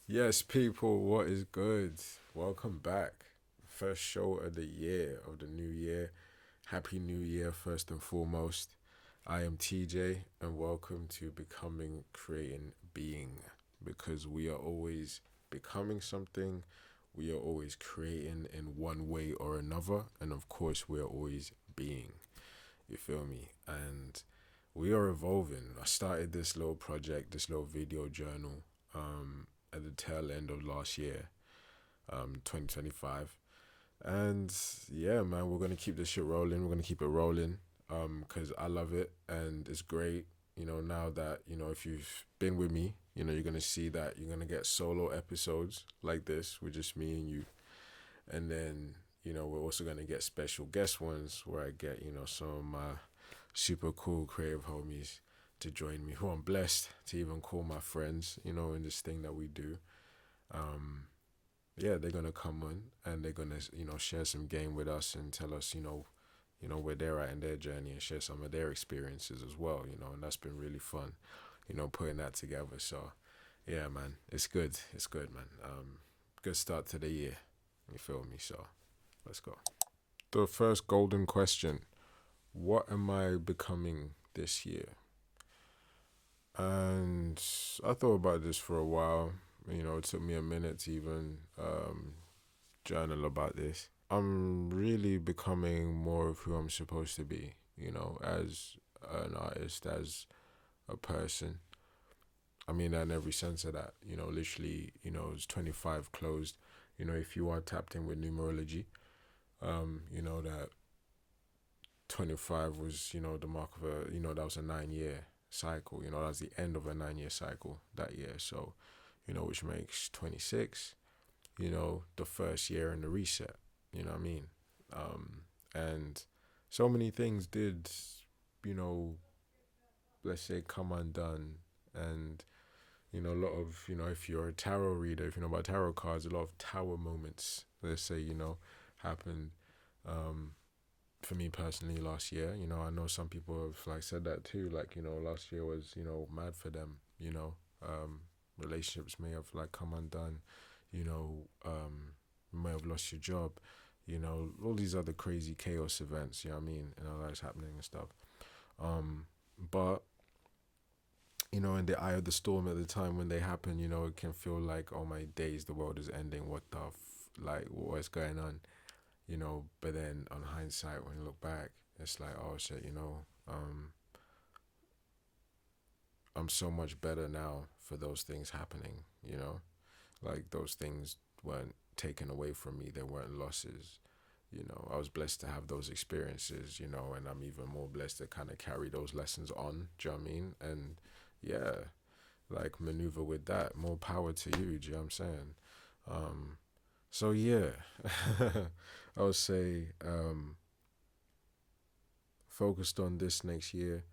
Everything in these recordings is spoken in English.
Yes, people, what is good? Welcome back. First show of the year, of the new year. Happy New Year, first and foremost. I am TJ, and welcome to Becoming, Creating, Being. Because we are always becoming something, we are always creating in one way or another, and of course, we are always being. You feel me? And we are evolving. I started this little project, this little video journal, at the tail end of last year, 2025. And yeah, man, we're gonna keep this shit rolling. We're gonna keep it rolling, cause I love it and it's great. Now that if you've been with me, you're gonna see that you're gonna get solo episodes like this with just me and you, and then we're also gonna get special guest ones where I get some of my super cool creative homies to join me, who I'm blessed to even call my friends, in this thing that we do. Um, yeah, they're gonna come on and they're gonna share some game with us and tell us where they're at in their journey and share some of their experiences as well. And that's been really fun, putting that together. So yeah, man, it's good. It's good, man. Good start to the year. You feel me? So let's go. The first golden question: what am I becoming this year? And I thought about this for a while. It took me a minute to even journal about this. I'm really becoming more of who I'm supposed to be, as an artist, as a person. I mean that in every sense of that, literally, it's 25 closed. If you are tapped in with numerology, you know that 25 was, the mark of that was a 9 year cycle. That was the end of a 9 year cycle that year. So, which makes 26, the first year in the reset. You know what I mean? And so many things did, you know, let's say come undone. And, a lot of, if you're a tarot reader, if you know about tarot cards, a lot of tower moments, let's say, happened. Um, for me personally last year, I know some people have like said that too. Like, last year was, mad for them, relationships may have like come undone, you know, you may have lost your job, all these other crazy chaos events, you know what I mean, and all that's happening and stuff. But in the eye of the storm at the time when they happen, it can feel like, oh my days, the world is ending. What the like, what's going on? But then on hindsight, when you look back, it's like, oh shit, I'm so much better now for those things happening, like those things weren't taken away from me, they weren't losses. I was blessed to have those experiences, and I'm even more blessed to kind of carry those lessons on, do you know what I mean? And yeah, like maneuver with that. More power to you, do you know what I'm saying? So yeah, I would say focused on this next year,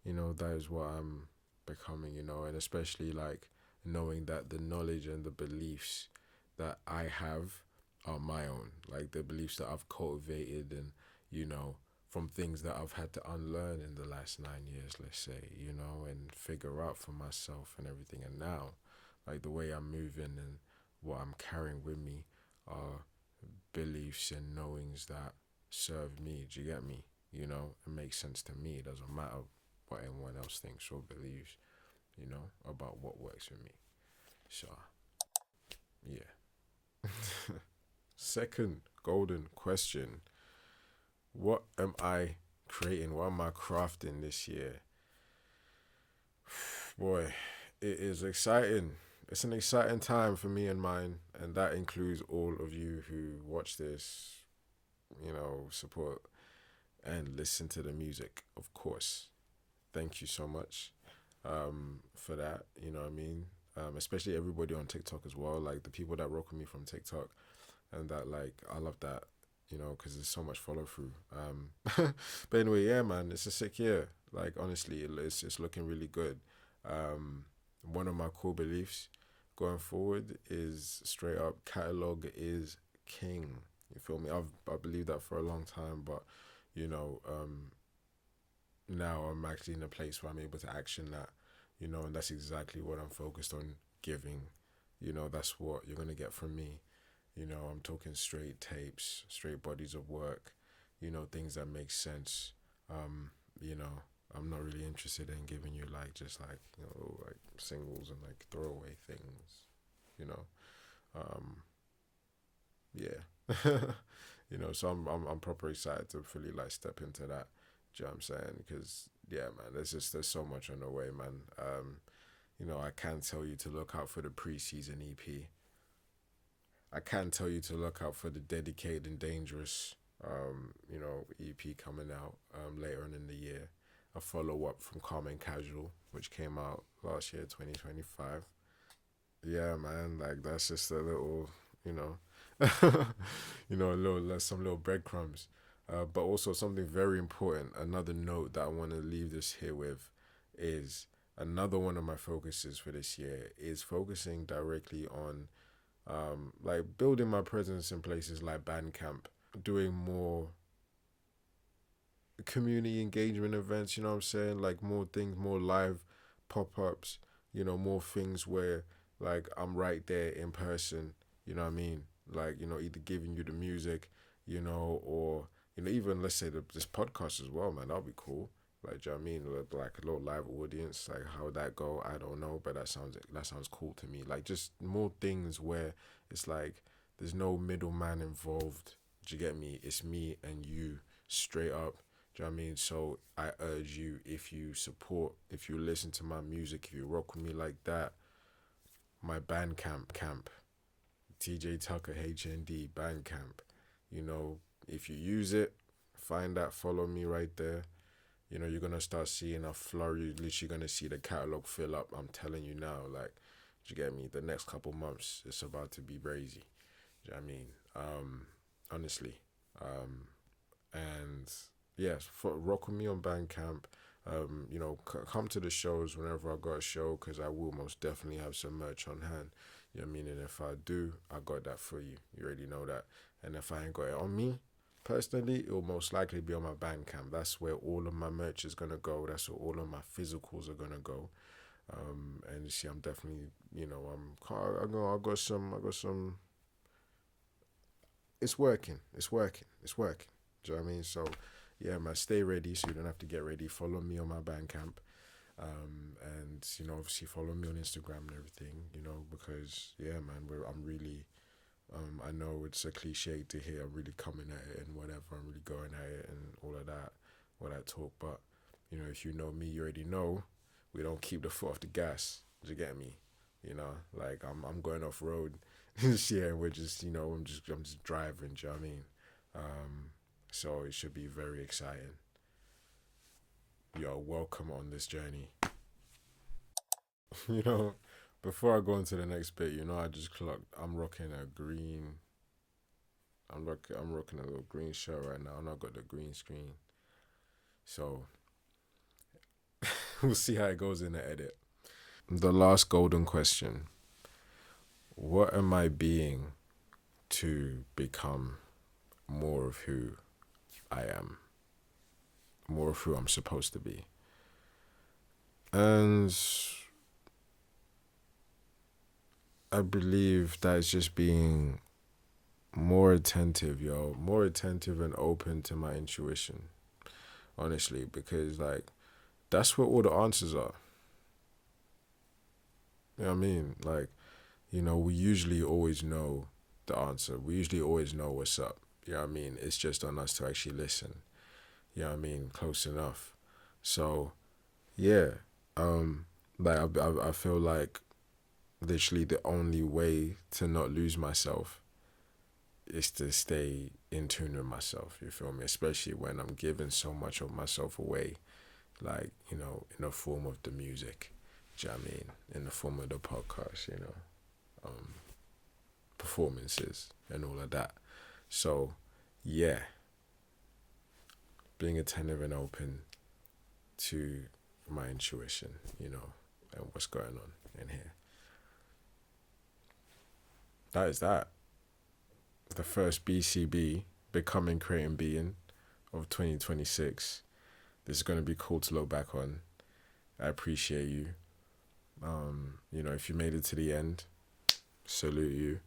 that is what I'm becoming, and especially like knowing that the knowledge and the beliefs that I have are my own, like the beliefs that I've cultivated and, from things that I've had to unlearn in the last 9 years, let's say, and figure out for myself and everything. And now, like the way I'm moving and what I'm carrying with me are beliefs and knowings that serve me. Do you get me? It makes sense to me. It doesn't matter what anyone else thinks or believes, about what works for me. So, yeah. Second golden question: what am I creating? What am I crafting this year? Boy, it is exciting. It's an exciting time for me and mine, and that includes all of you who watch this, support and listen to the music, of course. Thank you so much for that. You know what I mean? Especially everybody on TikTok as well. Like the people that rock with me from TikTok, and that like I love that. Because there's so much follow through. But anyway, yeah, man, it's a sick year. Like honestly, it's looking really good. One of my core beliefs going forward is straight up catalog is king. You feel me? I believe that for a long time, but you know, now I'm actually in a place where I'm able to action that, and that's exactly what I'm focused on giving, that's what you're gonna get from me. I'm talking straight tapes, straight bodies of work, things that make sense. Um, you know, I'm not really interested in giving you like just like, like singles and like throwaway things, you know. Um, yeah. So I'm proper excited to fully like step into that. Do you know what I'm saying? Because yeah, man, there's so much on the way, man. I can tell you to look out for the preseason EP. I can tell you to look out for the dedicated and dangerous, EP coming out later on in the year. A follow up from Calm and Casual, which came out last year, 2025. Yeah, man, like that's just a little, you know, a little some little breadcrumbs. But also something very important. Another note that I want to leave this here with is another one of my focuses for this year is focusing directly on like building my presence in places like Bandcamp, doing more community engagement events, you know what I'm saying? Like more things, more live pop ups, more things where like I'm right there in person, you know what I mean? Like, either giving you the music, or, even let's say this podcast as well, man, that'll be cool. Like, do you know what I mean? Like a little live audience, like how would that go? I don't know, but that sounds cool to me. Like just more things where it's like there's no middleman involved. Do you get me? It's me and you straight up. Do you know what I mean? So I urge you, if you listen to my music, if you rock with me like that, my Bandcamp, TjTUCKER HND Bandcamp. You know, if you use it, find that, follow me right there. You're gonna start seeing a flurry. You're literally gonna see the catalog fill up. I'm telling you now, like, do you get me? The next couple months, it's about to be crazy. Do you know what I mean? Honestly. And yes, rock with me on Bandcamp. Come to the shows whenever I got a show because I will most definitely have some merch on hand. You know what I mean? And if I do, I got that for you. You already know that. And if I ain't got it on me, personally, it will most likely be on my Bandcamp. That's where all of my merch is gonna go. That's where all of my physicals are gonna go. And you see, I'm definitely, I got some. It's working. It's working. It's working. Do you know what I mean? So, yeah, man, stay ready so you don't have to get ready. Follow me on my Bandcamp. And, obviously follow me on Instagram and everything, because, yeah, man, I'm really, I know it's a cliche to hear I'm really coming at it and whatever. I'm really going at it and all that talk. But, if you know me, you already know we don't keep the foot off the gas. Do you get me? Like I'm going off road this year and we're just, I'm just driving, do you know what I mean? So it should be very exciting. You're welcome on this journey. you know, Before I go into the next bit, I just clocked. I'm rocking a green. I'm rocking a little green shirt right now, and I got the green screen. So we'll see how it goes in the edit. The last golden question: what am I being to become more of who I am, more of who I'm supposed to be? And I believe that it's just being more attentive, more attentive and open to my intuition, honestly, because like that's where all the answers are. You know what I mean? Like, we usually always know the answer. We usually always know what's up. You know what I mean? It's just on us to actually listen. You know what I mean? Close enough. So, yeah. Like I feel like literally the only way to not lose myself is to stay in tune with myself, you feel me? Especially when I'm giving so much of myself away, like, in the form of the music, do you know what I mean? In the form of the podcast, um, performances and all of that. So, yeah, being attentive and open to my intuition, and what's going on in here. That is that. The first BCB, Becoming, Creating, Being, of 2026. This is going to be cool to look back on. I appreciate you. If you made it to the end, salute you.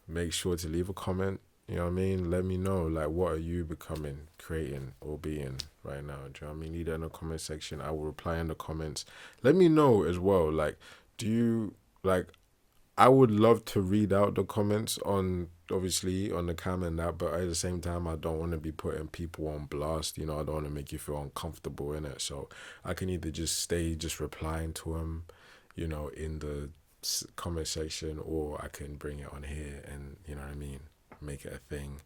Make sure to leave a comment. You know what I mean? Let me know, like, what are you becoming, creating, or being right now? Do you know what I mean? Leave that in the comment section. I will reply in the comments. Let me know as well, like, do you, like, I would love to read out the comments on, obviously, on the cam and that, but at the same time, I don't want to be putting people on blast. You know, I don't want to make you feel uncomfortable in it. So I can either just stay just replying to them, you know, in the comment section, or I can bring it on here and, you know what I mean, make it a thing.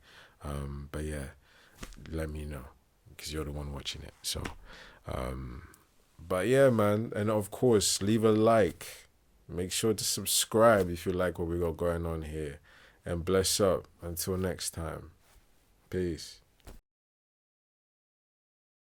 But yeah, let me know, because you're the one watching it. So, but yeah, man. And of course, leave a like. Make sure to subscribe if you like what we got going on here. And bless up. Until next time. Peace.